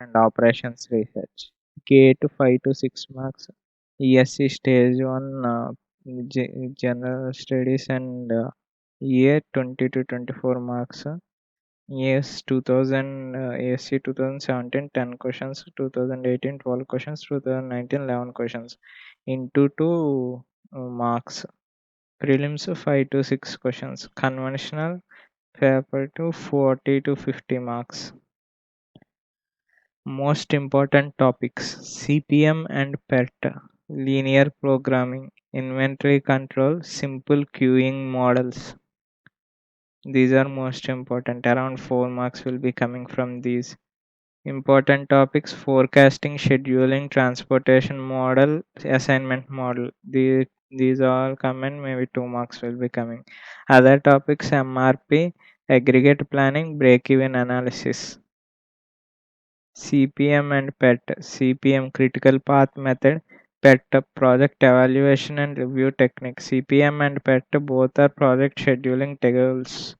and operations research. GATE 5 to 6 marks. ESC stage 1 general studies and EA 20 to 24 marks. Yes, 2000 ASC 2017 10 questions, 2018 12 questions, 2019 11 questions into 2 marks. Prelims 5 to 6 questions. Conventional paper to 40 to 50 marks. Most important topics: CPM and PET, linear programming, inventory control, simple queuing models. These are most important. Around 4 marks will be coming from these. Important topics: forecasting, scheduling, transportation model, assignment model. These all come and maybe 2 marks will be coming. Other topics: MRP, aggregate planning, break-even analysis. CPM and PET. CPM, critical path method. PET, project evaluation and review technique. CPM and PET both are project scheduling tools.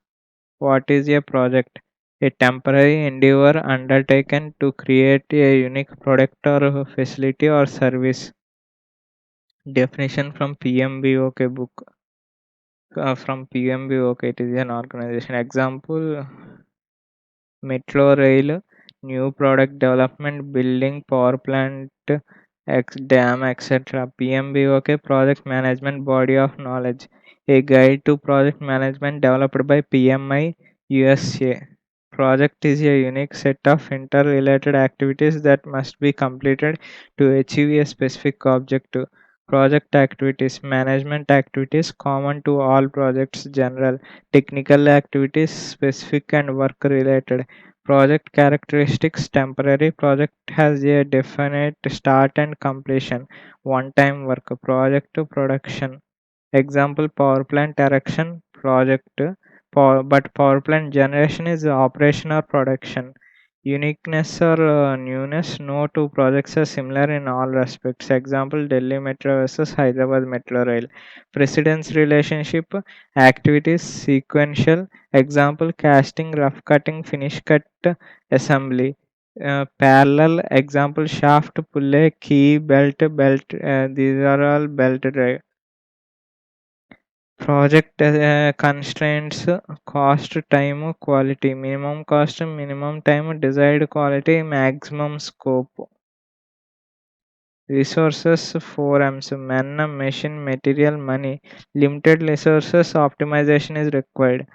What is a project? A temporary endeavor undertaken to create a unique product or facility or service. Definition from PMBOK book. From PMBOK, it is an organization. Example: Metro Rail, new product development, building, power plant, dam, etc. PMBOK, project management body of knowledge. A guide to project management developed by PMI USA. Project is a unique set of interrelated activities that must be completed to achieve a specific objective. Project activities: management activities common to all projects, general; technical activities, specific and work related. Project characteristics: temporary project has a definite start and completion. One time work. Project to production. Example: power plant erection project, but power plant generation is operation or production. Uniqueness or newness: no two projects are similar in all respects. Example: Delhi Metro versus Hyderabad Metro Rail. Precedence relationship: activities sequential. Example: casting, rough cutting, finish cut, assembly. Parallel: example: shaft, pulley, key, belt. These are all belt drive. Project constraints: cost, time, quality. Minimum cost, minimum time, desired quality, maximum scope. Resources: 4Ms: men, machine, material, money. Limited resources, optimization is required.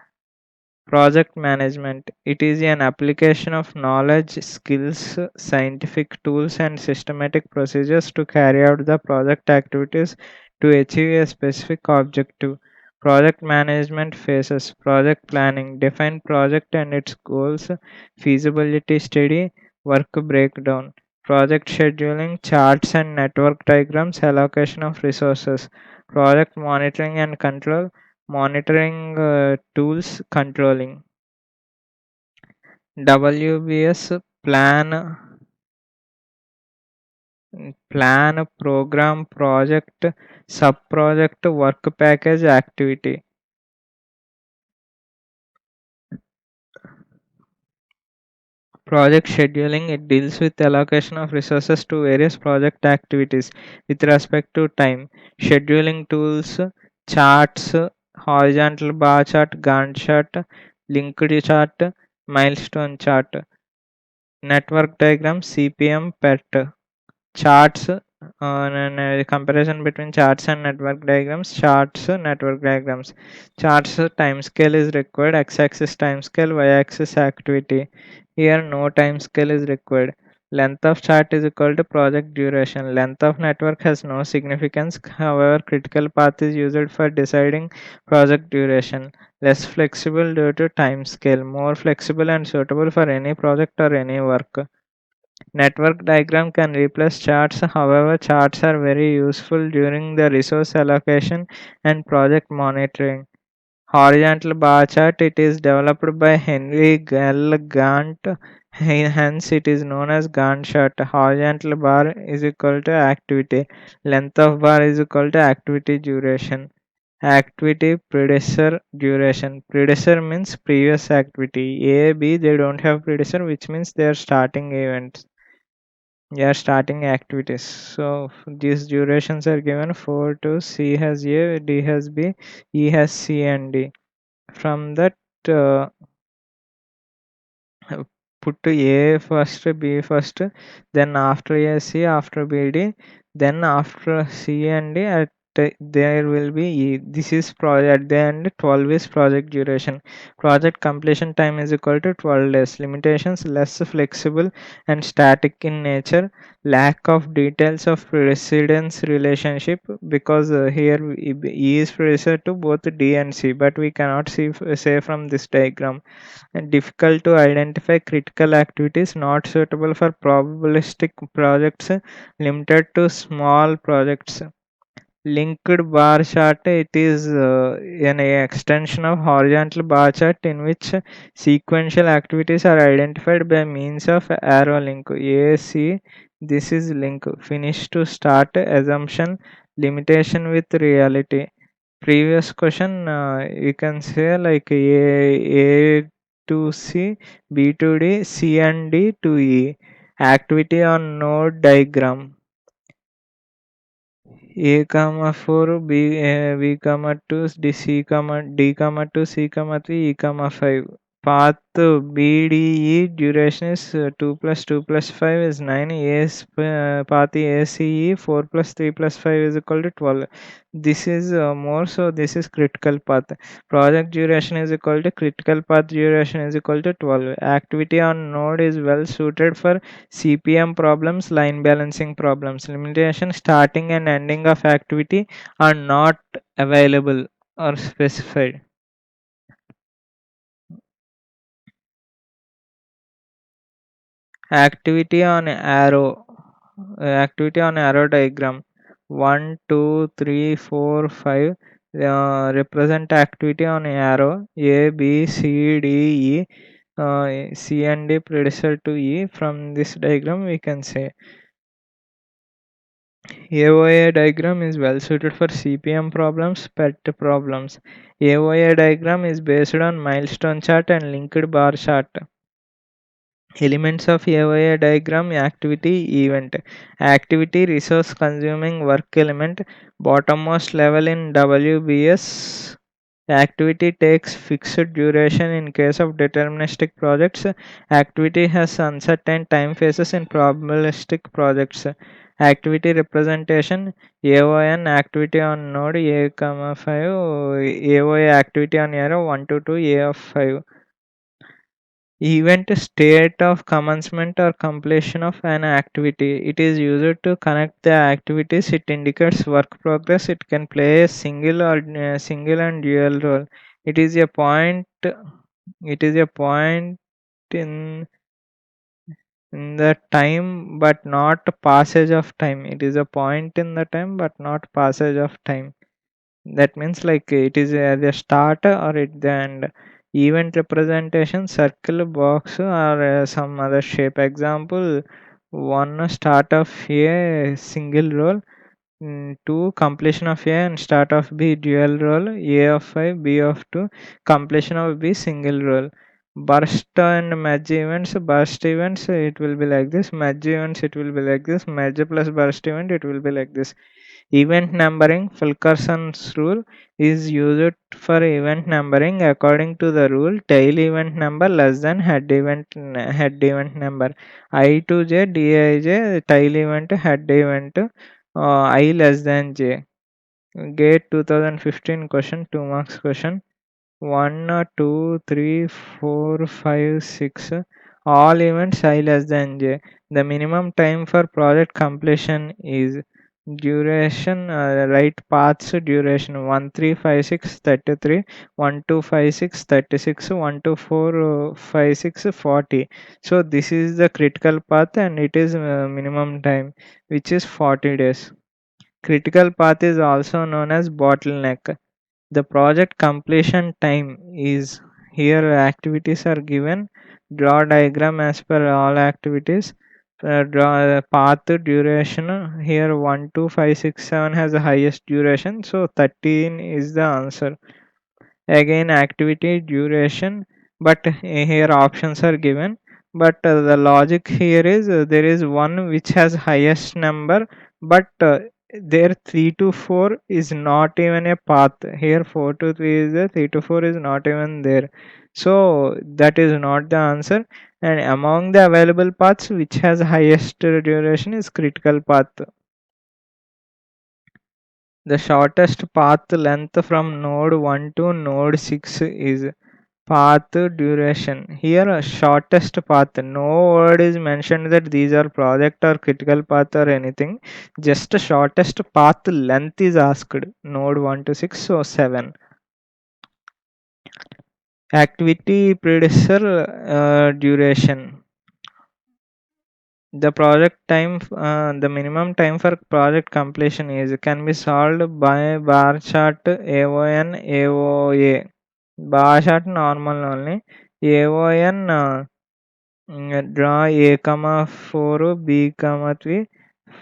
Project management: it is an application of knowledge, skills, scientific tools, and systematic procedures to carry out the project activities to achieve a specific objective. Project management phases: project planning, define project and its goals, feasibility study, work breakdown. Project scheduling, charts and network diagrams, allocation of resources. Project monitoring and control, monitoring tools, controlling. WBS: plan, program, project, sub-project, work package, activity. Project scheduling: it deals with allocation of resources to various project activities with respect to time. Scheduling tools: charts, horizontal bar chart, Gantt chart, linked chart, milestone chart. Network diagram: CPM, PET. Charts, and comparison between charts and network diagrams. Charts, network diagrams. Charts, time scale is required. X-axis time scale, y-axis activity. Here no time scale is required. Length of chart is equal to project duration. Length of network has no significance. However, critical path is used for deciding project duration. Less flexible due to time scale. More flexible and suitable for any project or any work. Network diagram can replace charts. However, charts are very useful during the resource allocation and project monitoring. Horizontal bar chart: it is developed by Henry L. Gantt. Hence, it is known as Gantt chart. Horizontal bar is equal to activity. Length of bar is equal to activity duration. Activity predecessor duration. Predecessor means previous activity. A, B, they don't have predecessor, which means they are starting events. Yeah, starting activities. So these durations are given. 4 to C has A, D has B, E has C and D. From that, uh, put A first, B first, then after A C, after B D, then after C and D, there will be E. This is project. At the end, 12 is project duration. Project completion time is equal to 12 days. Limitations less flexible and static in nature. Lack of details of precedence relationship, because here E is predecessor to both D and C, but we cannot say from this diagram. And difficult to identify critical activities, not suitable for probabilistic projects, limited to small projects. Linked bar chart, it is an extension of horizontal bar chart in which sequential activities are identified by means of arrow link. AC, this is link. Finish to start, assumption, limitation with reality. Previous question, you can say like A to C, B to D, C and D to E. Activity on node diagram. A comma 4, B comma 2, D, C comma D comma 2, C comma 3, E comma 5. Path BDE duration is 2 plus 2 plus 5 is 9. Path ACE 4 plus 3 plus 5 is equal to 12. This is more, so this is critical path. Project duration is equal to critical path duration is equal to 12. Activity on node is well suited for CPM problems, line balancing problems. Limitation starting and ending of activity are not available or specified. Activity on arrow diagram. 1 2 3 4 5 represent activity on arrow. A B C D E, C and D predecessor to E. From this diagram we can say AOA diagram is well suited for CPM problems, PET problems. AOA diagram is based on milestone chart and linked bar chart. Elements of AOA diagram: activity, event. Activity, resource consuming work element, bottommost level in WBS. Activity takes fixed duration in case of deterministic projects. Activity has uncertain time phases in probabilistic projects. Activity representation: AON activity on node A, 5, AOA activity on arrow 1 to 2, A of 5. Event: state of commencement or completion of an activity. It is used to connect the activities. It indicates work progress. It can play a single and dual role. It is a point. It is a point in in the time, but not passage of time. It is a point in the time, but not passage of time. That means like it is at the start or at the end. Event representation: circle, box, or some other shape. Example: one, start of a single roll. Two, completion of A and start of B dual roll. A of 5, B of 2, completion of B single roll. Burst and merge events. Burst events, it will be like this. Merge events, it will be like this. Merge plus burst event, it will be like this. Event numbering: Fulkerson's rule is used for event numbering. According to the rule, tail event number less than head event number. I to j, dij, tail event, head event, I less than j. Gate 2015 question, 2 marks question. 1, 2, 3, 4, 5, 6. All events I less than j. The minimum time for project completion is duration, right paths duration: 1 3 5 6 33, 1 2 5 6 36, 1 2 4 5 6 40. So this is the critical path and it is minimum time, which is 40 days. Critical path is also known as bottleneck. The project completion time is here. Activities are given. Draw diagram as per all activities. Draw the path duration. Here 1 2 5 6 7 has the highest duration, so 13 is the answer. Again activity duration, but here options are given. but the logic here is there is one which has highest number, but there 3 to 4 is not even a path. Here 4 to 3 is there, 3 to 4 is not even there, so that is not the answer. And among the available paths, which has highest duration is critical path. The shortest path length from node 1 to node 6 is path duration. Here, shortest path. No word is mentioned that these are project or critical path or anything. Just shortest path length is asked. Node 1 to 6, so 7. Activity predecessor duration. The project time, the minimum time for project completion is can be solved by bar chart AON AOA. Bar chart normal only. AON draw A comma 4 B comma 3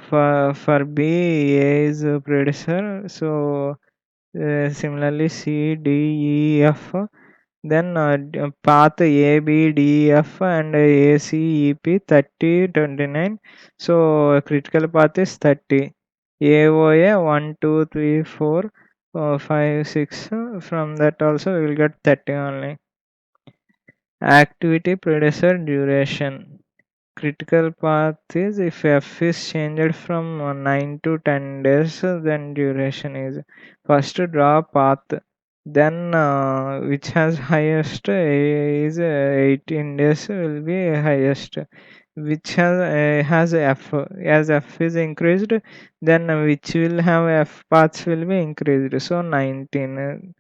for B A is a predecessor, so similarly C D E F, then path A B D E F and A C E P 30 29, so critical path is 30. AOA 1 2 3 4 5 6, from that also we will get 30 only. Activity predecessor duration. Critical path is if f is changed from 9 to 10 days, then duration is first draw path, then which has highest is 18 days will be highest, which has f, as f is increased, then which will have f paths will be increased, so 19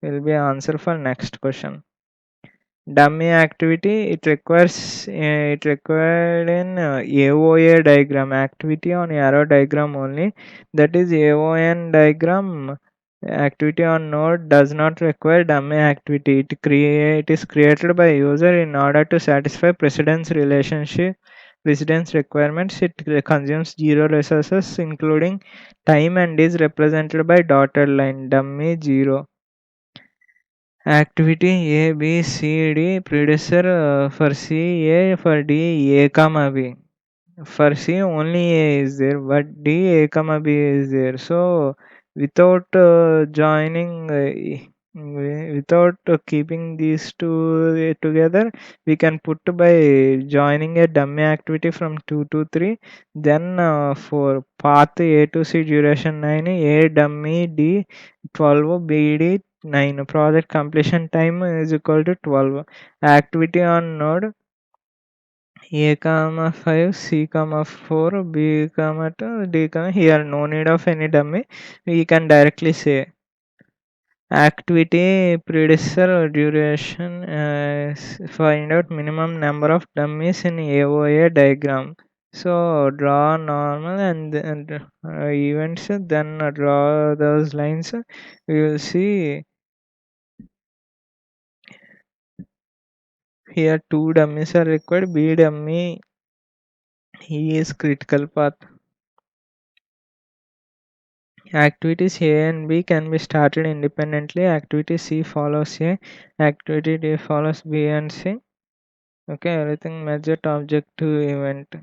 will be answer for next question. Dummy activity, it required an AOA diagram, activity on arrow diagram only, that is AON diagram. Activity on node does not require dummy activity. It is created by user in order to satisfy precedence requirements. It consumes zero resources including time and is represented by dotted line. Dummy 0. Activity A, B, C, D, predecessor for C, A, for D, A, comma, B. For C, only A is there, but D, A, comma, B is there. So, without joining, without keeping these two together, we can put by joining a dummy activity from 2 to 3. Then for path A to C duration 9, A dummy D 12, B D 9. Project completion time is equal to 12. Activity on node A comma 5, C comma 4, B comma 2, D comma, here no need of any dummy. We can directly say activity predecessor duration, find out minimum number of dummies in AOA diagram. So draw normal and events, then draw those lines. We will see here two dummies are required. B dummy, he is critical path. Activities A and B can be started independently. Activity C follows A. Activity D follows B and C. Okay, everything measured object to event.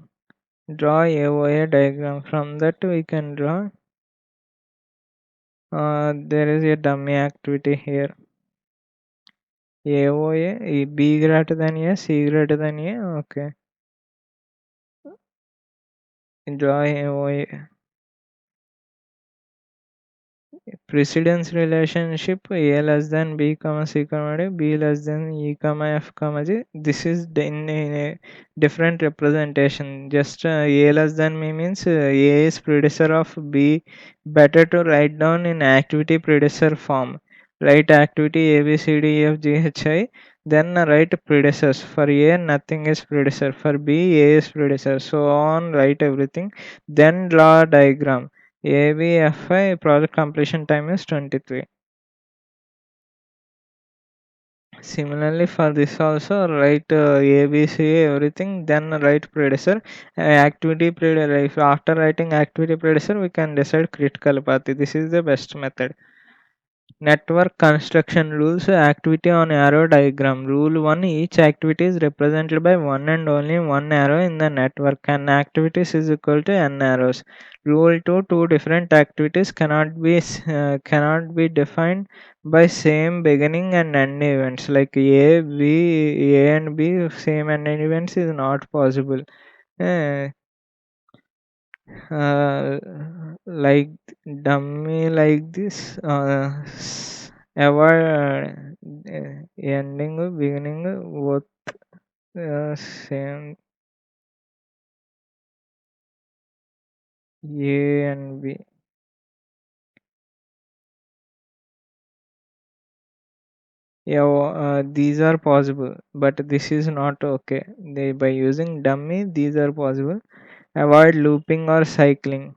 Draw AOA diagram. From that we can draw. There is a dummy activity here. AOA, B greater than A, C greater than A. Okay. Draw AOA. Precedence relationship A less than B comma C comma D, B less than E comma F comma G. This is in a different representation. Just A less than me means A is predecessor of B. Better to write down in activity predecessor form. Write activity A B C D E F G H I. Then write predecessors. For A nothing is predecessor. For B A is predecessor. So on, write everything. Then draw diagram. ABFI project completion time is 23. Similarly, for this also write ABC everything, then write predecessor. Activity predecessor. If after writing activity predecessor, we can decide critical path. This is the best method. Network construction rules activity on arrow diagram. Rule 1, each activity is represented by one and only one arrow in the network. N activities is equal to n arrows. Rule 2, two different activities cannot be defined by same beginning and end events, like A and B same and end events is not possible. Uh, uh, like dummy like this ever ending beginning both same A and B. Yeah, these are possible, but this is not okay. By using dummy, these are possible. Avoid looping or cycling.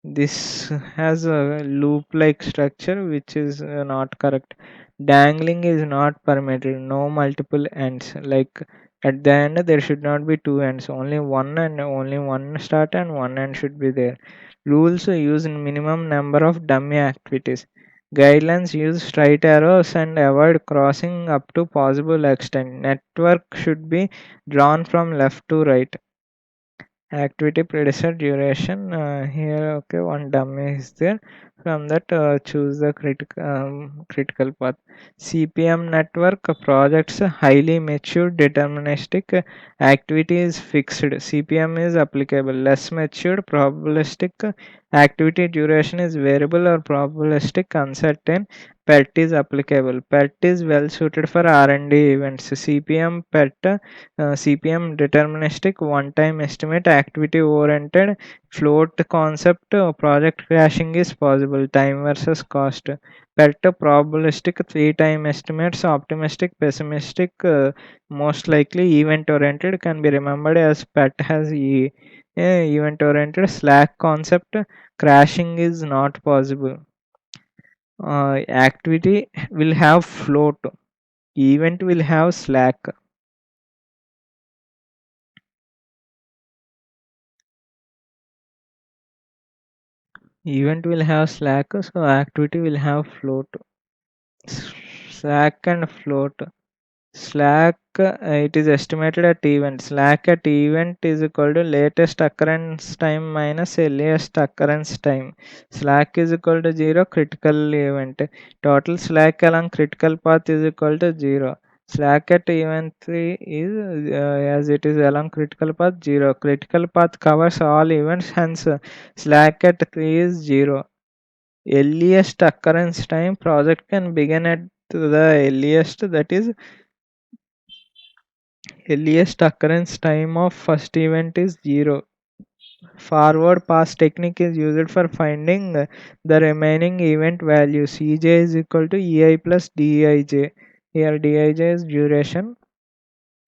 This has a loop like structure which is not correct. Dangling is not permitted. No multiple ends. Like at the end, there should not be two ends. Only one and only one start and one end should be there. Rules use minimum number of dummy activities. Guidelines use straight arrows and avoid crossing up to possible extent. Network should be drawn from left to right. Activity predecessor duration here, okay, one dummy is there. From that, choose the critical path. CPM network projects highly mature deterministic activity is fixed. CPM is applicable. Less matured probabilistic activity duration is variable or probabilistic uncertain. PET is applicable. PET is well suited for R&D events. CPM PET CPM deterministic one-time estimate activity oriented float concept project crashing is possible. Time versus cost. PERT probabilistic three-time estimates optimistic pessimistic most likely event oriented can be remembered as PET has event oriented. Slack concept crashing is not possible. Activity will have float, event will have slack. Event will have slack, so activity will have float. Slack and float. Slack, it is estimated at event. Slack at event is equal to latest occurrence time minus earliest occurrence time. Slack is equal to 0, critical event. Total slack along critical path is equal to 0. Slack at event 3 is as it is along critical path 0. Critical path covers all events, hence slack at 3 is 0. Earliest occurrence time project can begin at the earliest, that is earliest occurrence time of first event is 0. Forward pass technique is used for finding the remaining event values. Ej is equal to ei plus dij. Here dij is duration.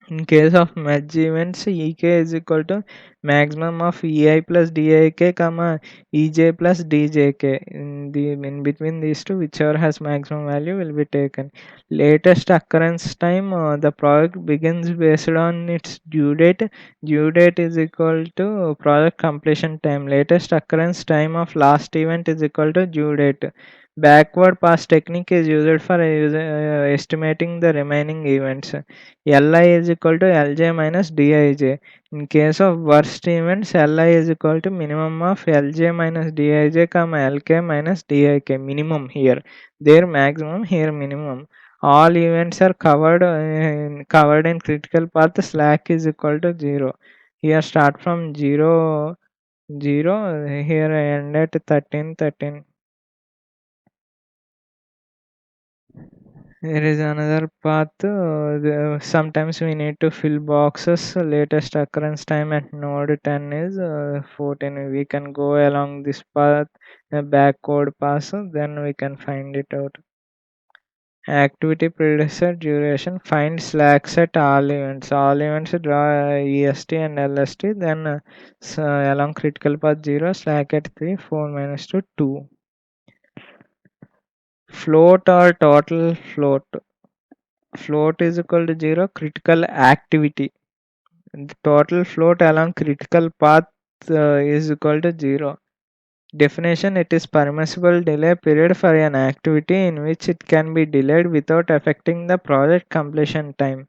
In case of merge events, ek is equal to maximum of ei plus dik, comma ej plus djk. In between these two, whichever has maximum value will be taken. Latest occurrence time, the project begins based on its due date. Due date is equal to project completion time. Latest occurrence time of last event is equal to due date. Backward pass technique is used for estimating the remaining events. Li is equal to Lj minus Dij. In case of worst events, Li is equal to minimum of Lj minus Dij, comma Lk minus Dik. Minimum here. Their maximum here minimum. All events are covered in critical path. Slack is equal to 0. Here start from 0, 0. Here end at 13, 13. There is another path. Sometimes we need to fill boxes. Latest occurrence time at node 10 is 14. We can go along this path, backward pass, then we can find it out. Activity predecessor duration. Find slacks at all events. All events draw EST and LST. Then along critical path 0, slack at 3, 4 minus 2, 2. Float or total float. Float is equal to 0, critical activity. The total float along critical path is equal to 0. Definition: it is permissible delay period for an activity in which it can be delayed without affecting the project completion time.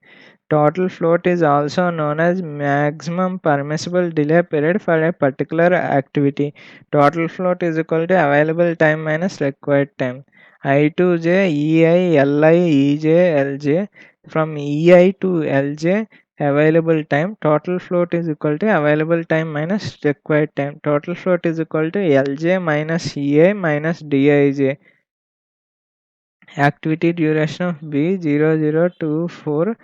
Total float is also known as maximum permissible delay period for a particular activity. Total float is equal to available time minus required time. I to j, ei, li, ej, lj. From ei to lj, available time. Total float is equal to available time minus required time. Total float is equal to lj minus ei minus dij. Activity duration of B 0024.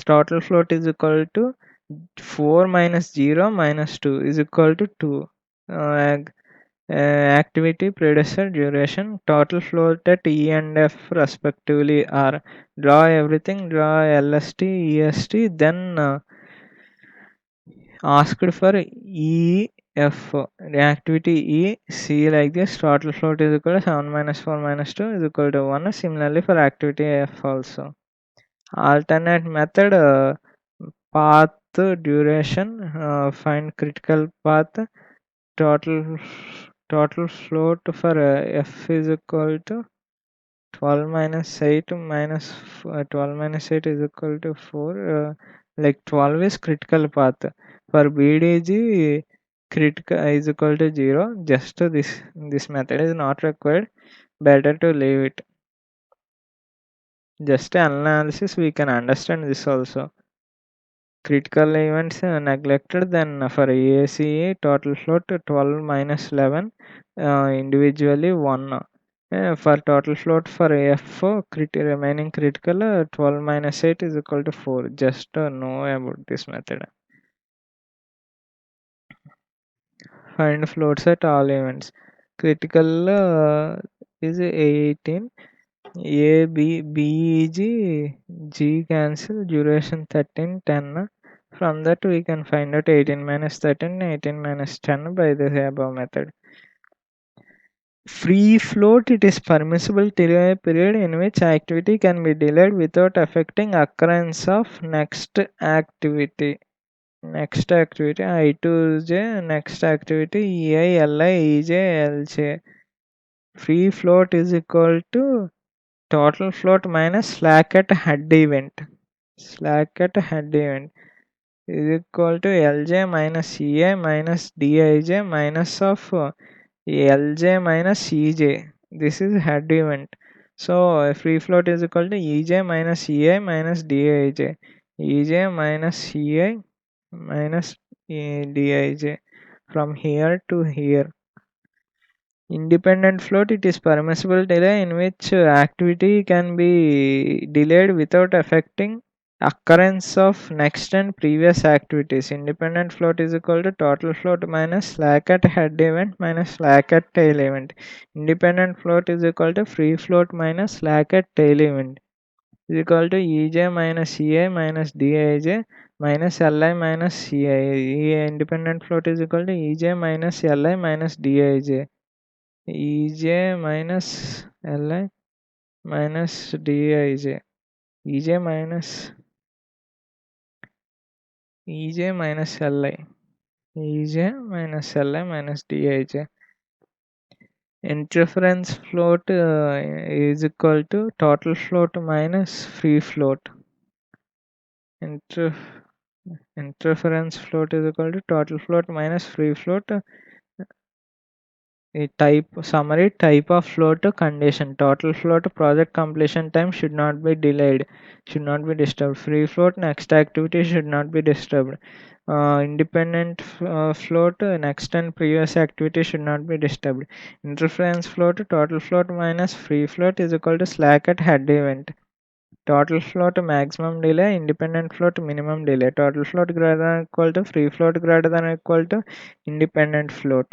Total float is equal to 4 minus 0 minus 2 is equal to 2. Activity predecessor duration. Total float at E and F respectively are. Draw everything, draw LST, EST, then asked for EF. Activity E, C like this. Total float is equal to 7 minus 4 minus 2 is equal to 1. Similarly for activity F also. Alternate method, path duration, find critical path. Total float for F is equal to 12 minus 8 minus 12 minus 8 is equal to 4. Like 12 is critical path. For BDG, critical is equal to 0. Just this method is not required. Better to leave it. Just analysis we can understand this also. Critical events neglected, then for ACE total float 12 minus 11, individually 1. For total float for AF remaining critical 12 minus 8 is equal to 4. Just know about this method. Find floats at all events. Critical is 18. A, B, B, G, G cancel, duration 13, 10. From that we can find out 18 minus 13, 18 minus 10 by the above method. Free float, it is permissible delay period in which activity can be delayed without affecting occurrence of next activity. Next activity, I to J, next activity, EI, LI, EJ, LJ. Free float is equal to total float minus slack at head event. Slack at head event is equal to Lj minus Ei minus Dij minus of Lj minus Ej. This is head event. So free float is equal to Ej minus Ei minus Dij. Ej minus Ei minus Dij. From here to here. Independent float, it is permissible delay in which activity can be delayed without affecting occurrence of next and previous activities. Independent float is equal to total float minus slack at head event minus slack at tail event. Independent float is equal to free float minus slack at tail event is equal to Ej minus Ei minus Dij minus Li minus Ci. Independent float is equal to Ej minus Li minus Dij. Ej minus Li minus Dij. Ej minus Li. Ej minus Li minus Dij. Interference float is equal to total float minus free float. Interference float is equal to total float minus free float. A type summary type of float condition. Total float project completion time should not be delayed, should not be disturbed. Free float next activity should not be disturbed. Independent float next and previous activity should not be disturbed. Interference float total float minus free float is equal to slack at head event. Total float maximum delay, independent float minimum delay. Total float greater than equal to free float greater than equal to independent float.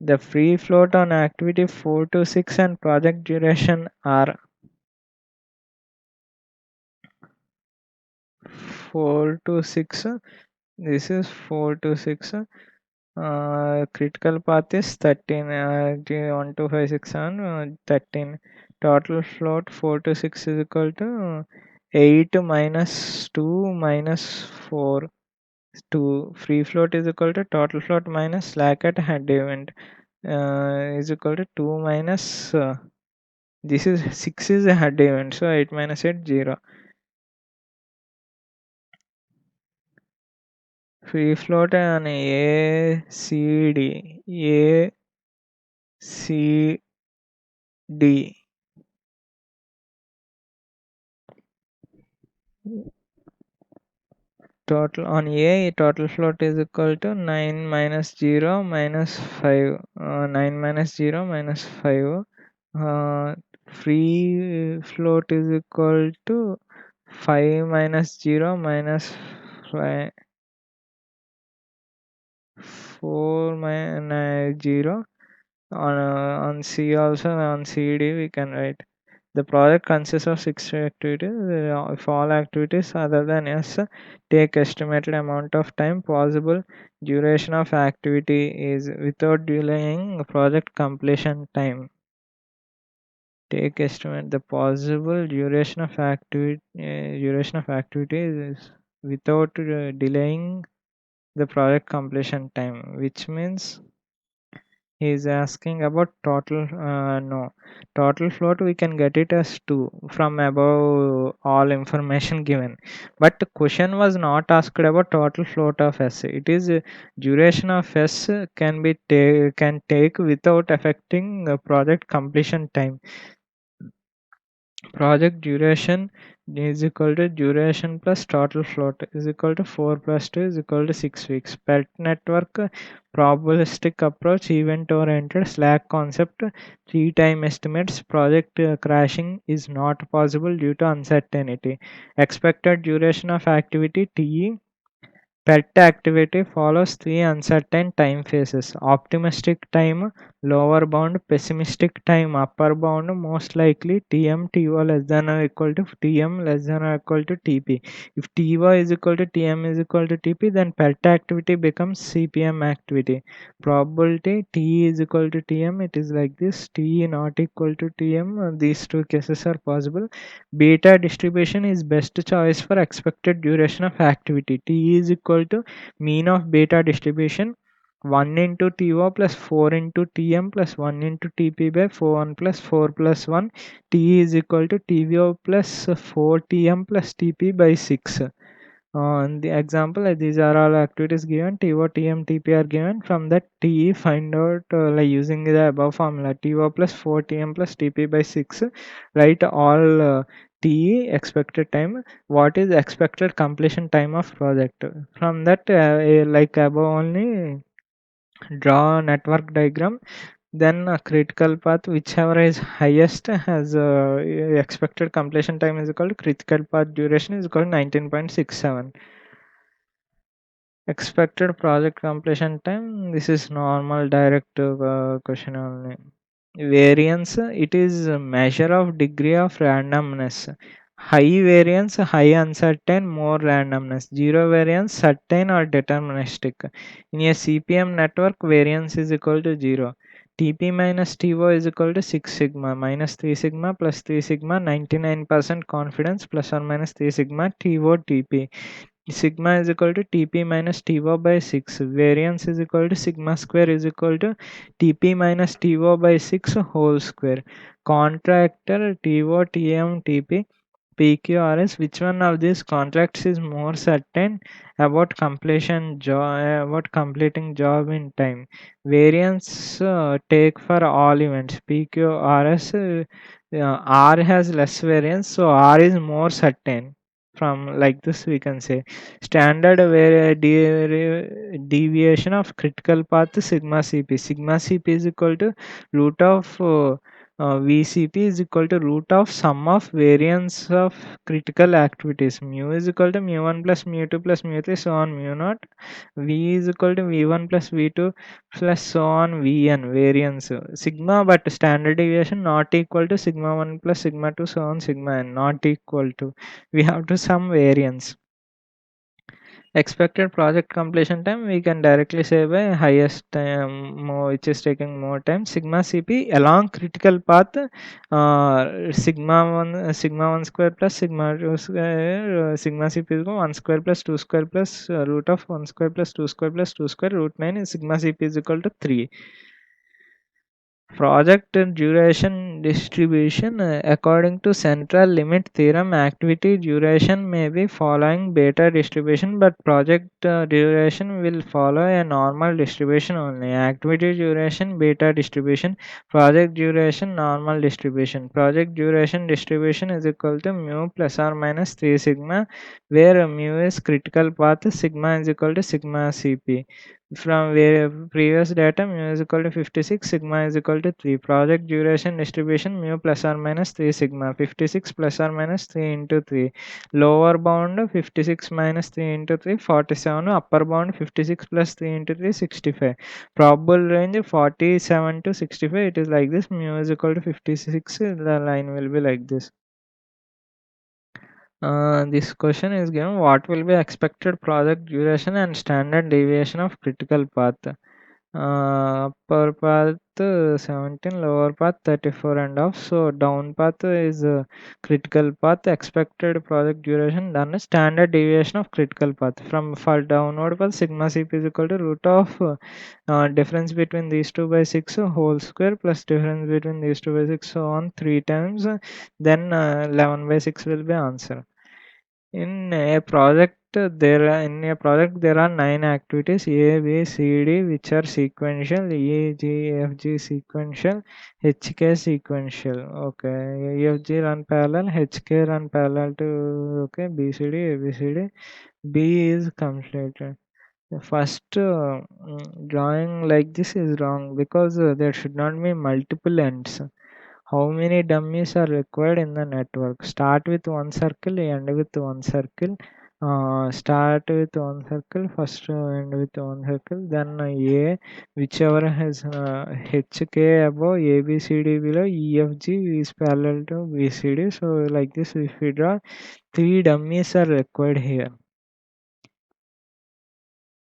The free float on activity 4 to 6 and project duration are 4 to 6. This is 4 to 6. Critical path is 13. 1, 2, 5, 6, 7, 13. Total float 4 to 6 is equal to 8 minus 2 minus 4. 2. Free float is equal to total float minus slack at head event. is equal to 2 minus this is 6 is a head event, so 8 minus 8 0. Free float on A C D A C D. Total on A, total float is equal to 9 minus 0 minus 5. 9 minus 0 minus 5. Free float is equal to 5 minus 0 minus 5, 4 minus 0. On C also, on CD we can write. The project consists of 6 activities. If all activities other than S take estimated amount of time, possible duration of activity is without delaying project completion time. Take estimate the possible duration of activity is without delaying the project completion time, which means he is asking about total. No, total float we can get it as 2 from above all information given, but the question was not asked about total float of S. It is duration of S can be can take without affecting project completion time. Project duration is equal to duration plus total float is equal to 4 plus 2 is equal to 6 weeks. PET network probabilistic approach, event oriented slack concept, 3 time estimates. Project crashing is not possible due to uncertainty. Expected duration of activity TE. PET activity follows 3 uncertain time phases: optimistic time, lower bound; pessimistic time, upper bound. Most likely Tm To less than or equal to Tm less than or equal to Tp. If To is equal to Tm is equal to Tp, then PET activity becomes CPM activity. Probability T is equal to Tm, it is like this: T not equal to Tm. These two cases are possible. Beta distribution is best choice for expected duration of activity. T is equal to mean of beta distribution, 1 into TO plus 4 into TM plus 1 into TP by 4 1 plus 4 plus 1. T is equal to TVO plus 4 TM plus TP by 6. In the example, these are all activities given. TO, TM, TP are given. From that TE, find out like using the above formula: TO plus 4 TM plus TP by 6. Write all TE expected time. What is expected completion time of project? From that, like above only, draw a network diagram. Then a critical path, whichever is highest has expected completion time is equal to critical path duration is equal to 19.67. Expected project completion time, this is normal direct question only. Variance, it is a measure of degree of randomness. High variance, high uncertain, more randomness. Zero variance, certain or deterministic. In a CPM network, variance is equal to 0. TP minus TO is equal to 6 sigma minus 3 sigma plus 3 sigma, 99% confidence plus or minus 3 sigma TO TP. Sigma is equal to TP minus TO by 6. Variance is equal to sigma square is equal to TP minus TO by 6 whole square. Contractor TO, TM, TP, PQRS. Which one of these contracts is more certain about completion job, about completing job in time? Variance take for all events. PQRS, R has less variance, so R is more certain. From like this we can say standard deviation of critical path sigma cp. Sigma cp is equal to root of vcp is equal to root of sum of variance of critical activities. Mu is equal to mu1 plus mu2 plus mu3 so on mu naught. V is equal to v1 plus v2 plus so on vn variance. Sigma, but standard deviation not equal to sigma 1 plus sigma 2 so on sigma n, not equal to, we have to sum variance. Expected project completion time we can directly say by highest time, more, which is taking more time. Sigma cp along critical path, sigma 1 square plus sigma 2 square, sigma cp is 1 square plus 2 square plus root of 1 square plus 2 square plus 2 square root 9 is sigma cp is equal to 3. Project duration distribution according to central limit theorem, activity duration may be following beta distribution, but project duration will follow a normal distribution only. Activity duration beta distribution, project duration normal distribution. Project duration distribution is equal to mu plus or minus 3 sigma, where mu is critical path, sigma is equal to sigma cp. From where previous data, mu is equal to 56, sigma is equal to 3. Project duration distribution, mu plus or minus 3 sigma, 56 plus or minus 3 into 3. Lower bound 56 minus 3 into 3, 47. Upper bound 56 plus 3 into 3, 65. Probable range 47 to 65. It is like this. Mu is equal to 56. The line will be like this. This question is given, what will be expected project duration and standard deviation of critical path? Upper path 17, lower path 34 and off. So down path is critical path, expected project duration, done standard deviation of critical path. From for downward path, sigma cp is equal to root of difference between these two by 6 whole square plus difference between these two by 6, so on 3 times, then 11 by 6 will be answer. In a project there are 9 activities A, B, C, D, which are sequential. E, G, F, G sequential, H, K sequential. Okay, E, F, G run parallel, H, K run parallel to, okay, B, C, D, A, B, C, D. B is completed. The first drawing like this is wrong because there should not be multiple ends. How many dummies are required in the network? Start with one circle, end with one circle. Start with one circle, first end with one circle, then A, whichever has HK above, ABCD below, EFG is parallel to BCD. So, like this, if we draw, 3 dummies are required here.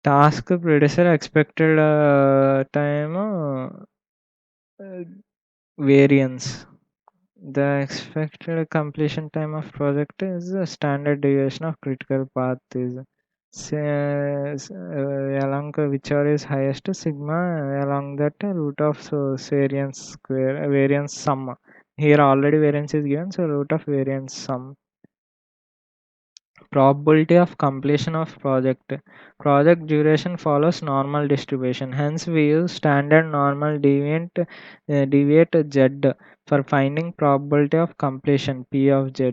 Task predecessor expected time variance. The expected completion time of project is the standard deviation of critical path is along whichever is highest sigma along that root of variance square variance sum. Here already variance is given, so root of variance sum. Probability of completion of project duration follows normal distribution, hence we use standard normal deviate z for finding probability of completion p of z.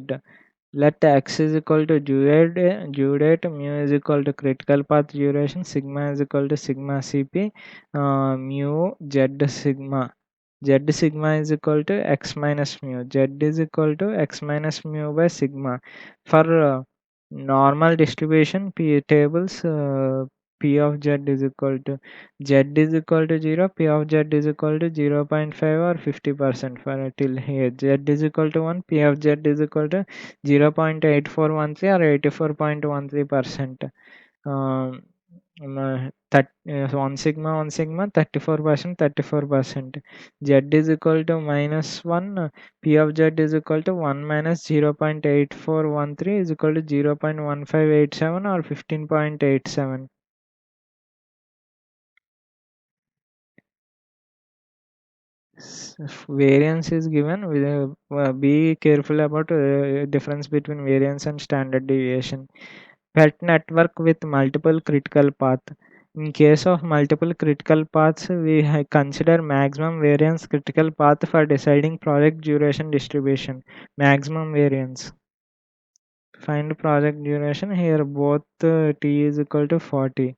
Let x is equal to due date, mu is equal to critical path duration, sigma is equal to sigma cp, mu z sigma is equal to x minus mu, z is equal to x minus mu by sigma. For normal distribution p tables, p of z is equal to 0, p of z is equal to 0.5 or 50% for till here. Z is equal to 1, p of z is equal to 0.8413 or 84.13%. Um, 1 sigma 34%, 34%. Z is equal to minus 1, p of z is equal to 1 minus 0.8413 is equal to 0.1587 or 15.87. Variance is given. Be careful about difference between variance and standard deviation. Pet network with multiple critical path. In case of multiple critical paths, we consider maximum variance critical path for deciding project duration distribution. Maximum variance. Find project duration. Here both t is equal to 40.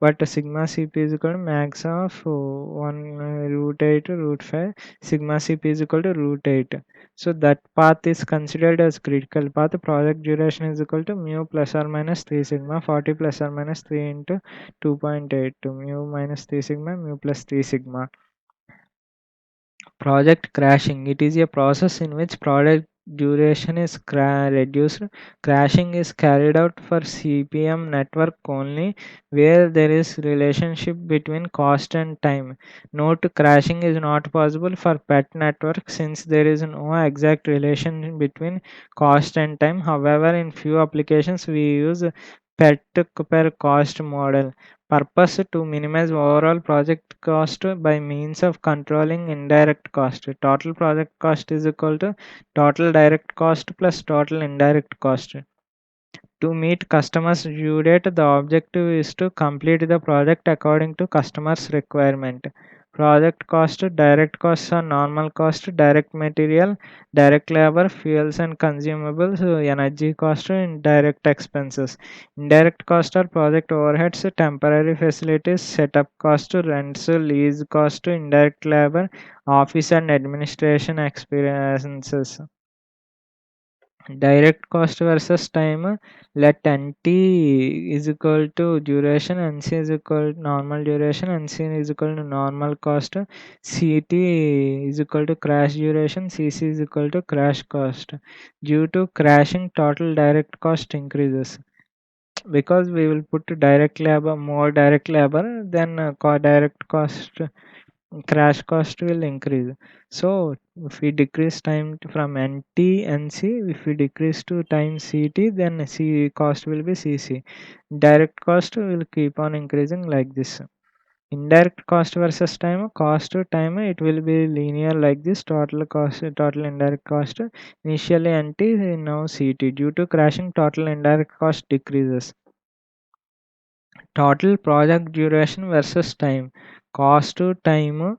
But sigma cp is equal to max of 1 root 8 root 5. Sigma cp is equal to root 8. So that path is considered as critical path. Project duration is equal to mu plus or minus 3 sigma, 40 plus or minus 3 into 2.8 to mu minus 3 sigma, mu plus 3 sigma. Project crashing. It is a process in which project duration is reduced. Crashing is carried out for CPM network only where there is relationship between cost and time. Note, crashing is not possible for PET network since there is no exact relation between cost and time. However, in few applications we use PET per cost model. Purpose to minimize overall project cost by means of controlling indirect cost. Total project cost is equal to total direct cost plus total indirect cost. To meet customers' due date, the objective is to complete the project according to customers' requirement. Project cost, direct costs are normal cost, direct material, direct labor, fuels and consumables, energy cost, indirect expenses. Indirect cost are project overheads, temporary facilities, setup cost, rents, lease cost, indirect labor, office and administration expenses. Direct cost versus time. Let NT is equal to duration, NC is equal to normal duration, NC is equal to normal cost, CT is equal to crash duration, CC is equal to crash cost. Due to crashing, total direct cost increases because we will put direct labor, more direct labor, then direct cost, crash cost will increase. So if we decrease time from NT NC, if we decrease to time CT, then C cost will be CC. Direct cost will keep on increasing like this. Indirect cost versus time, cost to time, it will be linear like this. Total cost, total indirect cost, initially NT, now CT. Due to crashing, total indirect cost decreases. Total project duration versus time. Cost to time,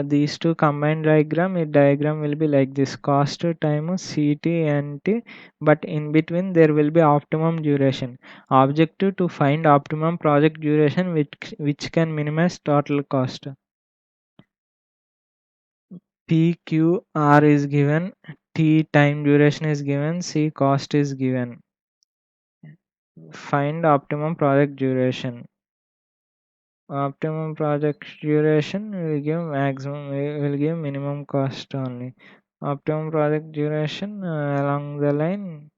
these two combined diagram, a diagram will be like this. Cost to time, CT and T, but in between there will be optimum duration. Objective to find optimum project duration which can minimize total cost. PQR is given, T time duration is given, C cost is given. Find optimum project duration. Optimum project duration will give maximum, will give minimum cost only. Optimum project duration along the line,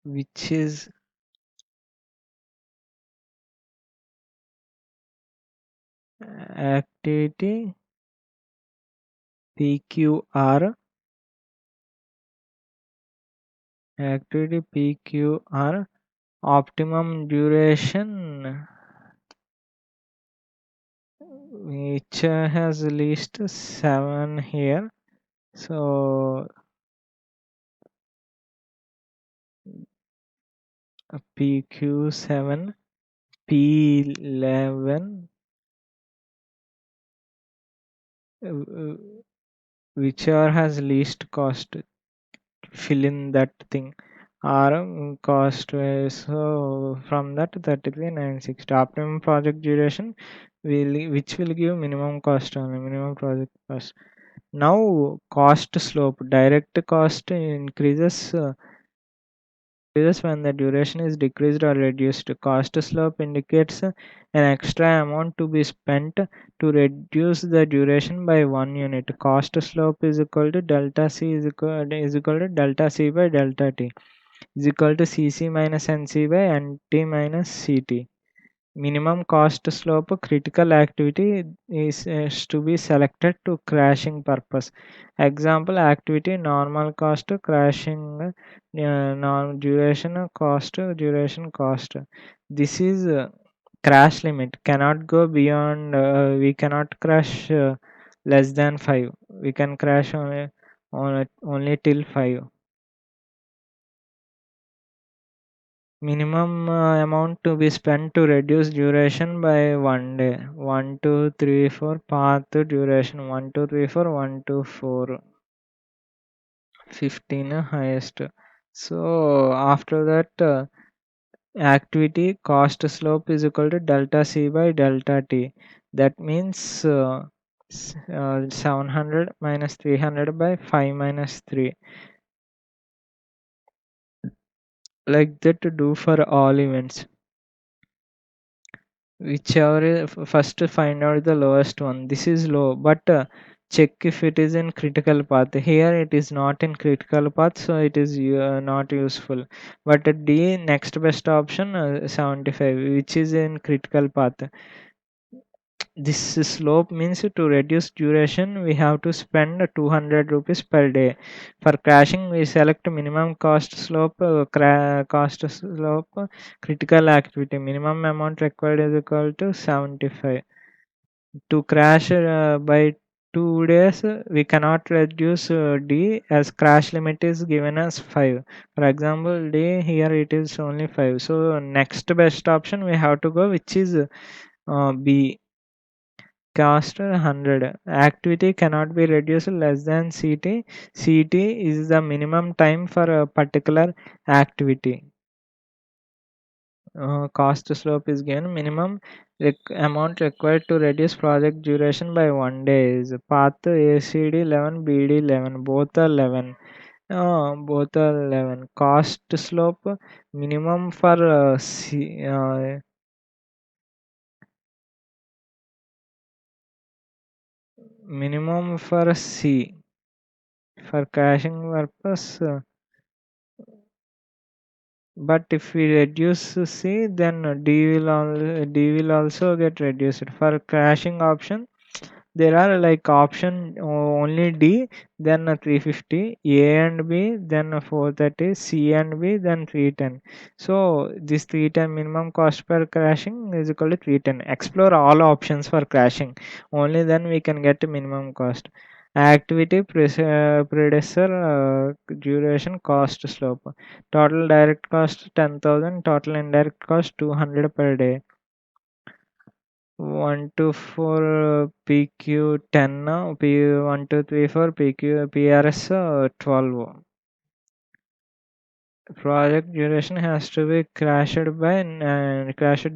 which is activity PQR, activity PQR, optimum duration, which has least 7 here. So PQ7, P11, whichever has least cost, fill in that thing. RM cost so from that 33,960. Optimum project duration will, which will give minimum cost only, minimum project cost. Now cost slope, direct cost increases when the duration is decreased or reduced. Cost slope indicates an extra amount to be spent to reduce the duration by 1 unit. Cost slope is equal to delta C is equal to delta C by delta T is equal to Cc minus Nc by Nt minus Ct. Minimum cost slope, critical activity is to be selected to crashing purpose. Example activity normal cost crashing, duration cost. This is crash limit, cannot go beyond, we cannot crash less than 5, we can crash only till 5. Minimum amount to be spent to reduce duration by 1 day. 1, 2, 3, 4 path duration 1, 2, 3, 4 1, 2, 4 15 highest. So after that activity cost slope is equal to delta C by delta T. That means 700 minus 300 by 5 minus 3. Like that to do for all events. Whichever first find out the lowest one. This is low, but check if it is in critical path. Here it is not in critical path, so it is not useful. But D next best option 75, which is in critical path. This slope means to reduce duration we have to spend 200 rupees per day. For crashing we select minimum cost slope, critical activity. Minimum amount required is equal to 75. To crash by 2 days, we cannot reduce D as crash limit is given as 5. For example, D here it is only 5. So next best option we have to go, which is B. Cost 100. Activity cannot be reduced less than CT. CT is the minimum time for a particular activity. Cost slope is given. Minimum amount required to reduce project duration by 1 day is path ACD 11, BD 11. Both are 11. Both are 11. Cost slope minimum for minimum for C. For crashing purpose. But if we reduce C, then D will also get reduced. For crashing option, there are like option only D, then 350, A and B, then 430, C and B, then 310. So this 310 minimum cost per crashing is equal to 310. Explore all options for crashing. Only then we can get minimum cost. Activity predecessor duration cost slope. Total direct cost 10,000. Total indirect cost 200 per day. 1 to 4 PQ 10, P 1 2 3 4 PQ PRS 12. Project duration has to be crashed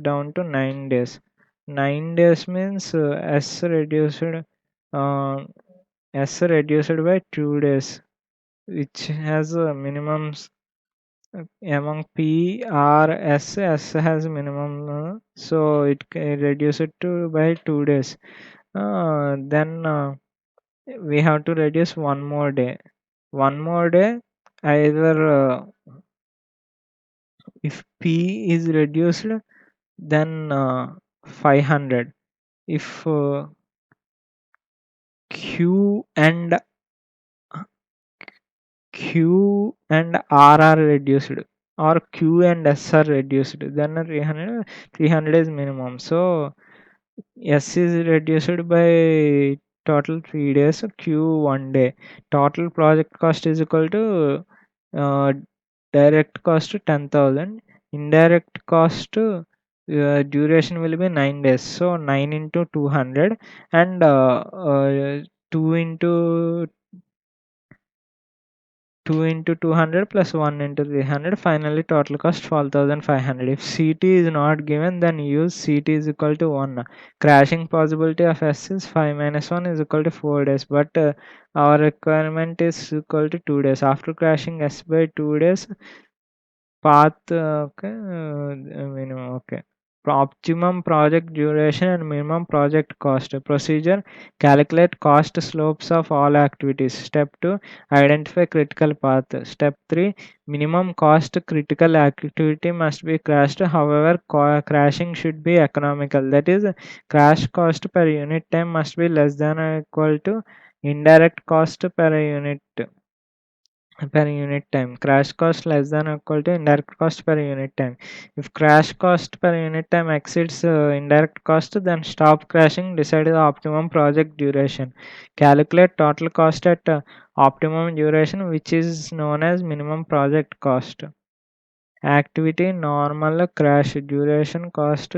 down to 9 days. 9 days means uh, S reduced by 2 days, which has a minimum among P, R, S. S has minimum, so it reduce it to by 2 days. Then we have to reduce one more day. One more day, either if P is reduced, then 500. If Q and Q and R are reduced, or Q and S are reduced, then 300 is minimum. So S is reduced by total 3 days, Q 1 day. Total project cost is equal to uh, direct cost 10,000. Indirect cost duration will be 9 days. So 9 into 200 and 2 into 2 into 200 plus 1 into 300. Finally total cost 12,500. If CT is not given, then use CT is equal to 1. Crashing possibility of S is 5 minus 1 is equal to 4 days, but our requirement is equal to 2 days. After crashing S by 2 days, path okay, minimum okay. Optimum project duration and minimum project cost. Procedure: calculate cost slopes of all activities. Step 2: identify critical path. Step 3: minimum cost critical activity must be crashed. However, crashing should be economical. That is, crash cost per unit time must be less than or equal to indirect cost per unit time. Crash cost less than or equal to indirect cost per unit time. If crash cost per unit time exceeds indirect cost, then stop crashing. Decide the optimum project duration. Calculate total cost at optimum duration, which is known as minimum project cost. Activity normal crash duration cost.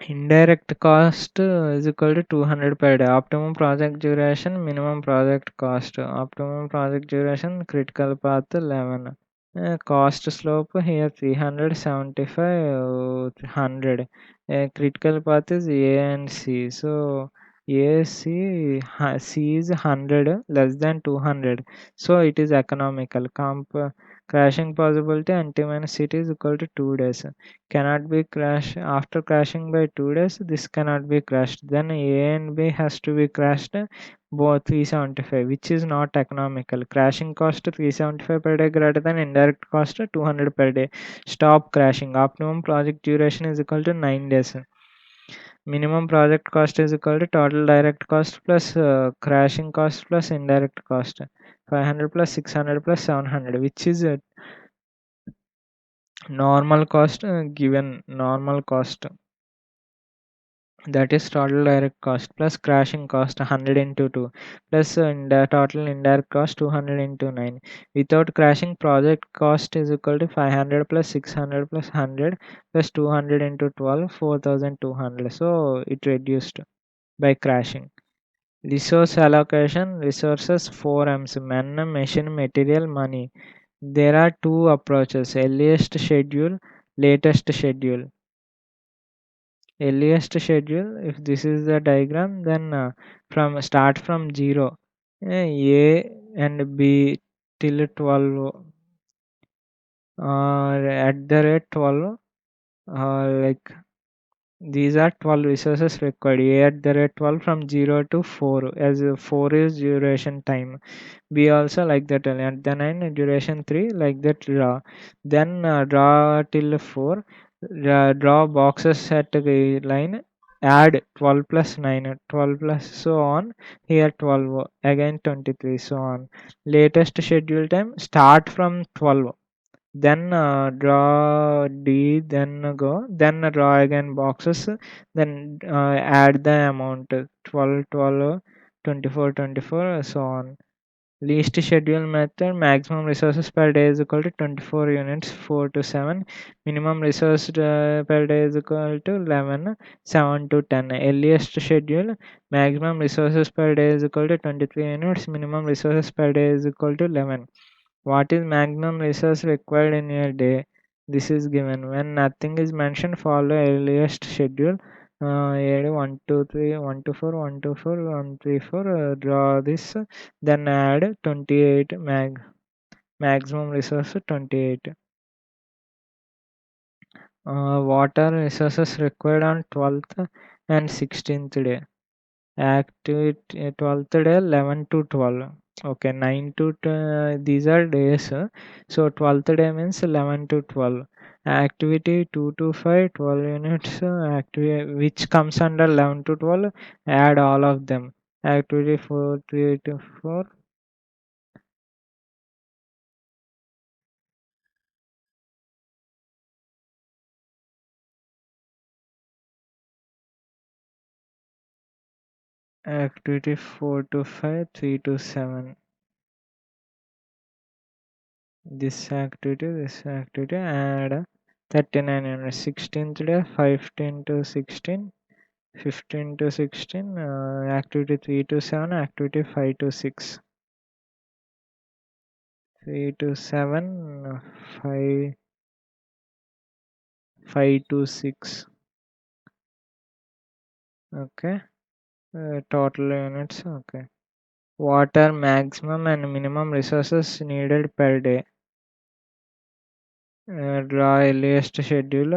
Indirect cost is equal to 200 per day. Optimum project duration, minimum project cost. Optimum project duration, critical path 11. Cost slope here 375, 100. Critical path is A and C. So C is 100 less than 200, so it is economical. Crashing possibility and T minus CT is equal to 2 days. Cannot be crashed after crashing by 2 days. This cannot be crashed. Then A and B has to be crashed both 375, which is not economical. Crashing cost 375 per day greater than indirect cost 200 per day. Stop crashing. Optimum project duration is equal to 9 days. Minimum project cost is equal to total direct cost plus crashing cost plus indirect cost. 500 plus 600 plus 700, which is normal cost, given normal cost, that is total direct cost plus crashing cost 100 into 2 plus total indirect cost 200 into 9. Without crashing, project cost is equal to 500 plus 600 plus 100 plus 200 into 12, 4200. So it reduced by crashing. Resource allocation, resources 4Ms: men, machine, material, money. There are two approaches: earliest schedule, latest schedule. Earliest schedule, if this is the diagram, then from start from 0, A and B till 12, at the rate 12, like these are 12 resources required. A at the rate 12 from 0 to 4, as 4 is duration time. B also like that, at the 9 duration 3, like that draw. Then draw till 4, draw boxes at the line, add 12 plus 9, 12 plus so on. Here 12, again 23, so on. Latest schedule time, start from 12, then draw D, then go, then draw again boxes, then add the amount 12, 12, 24, 24, so on. Least schedule method, maximum resources per day is equal to 24 units, 4 to 7. Minimum resource per day is equal to 11, 7 to 10. Earliest schedule, maximum resources per day is equal to 23 units, minimum resources per day is equal to 11. What is maximum resource required in a day? This is given. When nothing is mentioned, follow earliest schedule. 1 2 3 1 2 4 1 2 4 1 3 4, draw this, then add 28, maximum resource 28. Water resources required on 12th and 16th day. Activity 12th day 11 to 12. Okay, 9 to these are days. So 12th day means 11 to 12. Activity 2 to 5, 12 units. Activity which comes under 11 to 12, add all of them. Activity 4, 3 to 4. Activity 4 to 5, 3 to 7. This activity, add 39 units. 16th day 15 to 16. 15 to 16, activity 3 to 7, activity 5 to 6. 3 to 7, 5, 5 to 6. Okay, total units. Okay. Water maximum and minimum resources needed per day. Draw earliest schedule,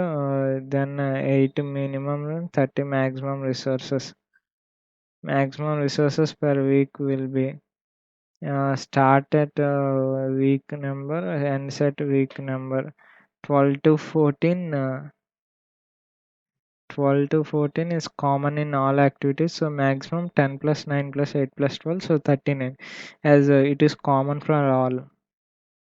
then 8 minimum, 30 maximum resources. Maximum resources per week will be start at week number, ends at week number 12 to 14. 12 to 14 is common in all activities, so maximum 10 plus 9 plus 8 plus 12, so 39, as it is common for all.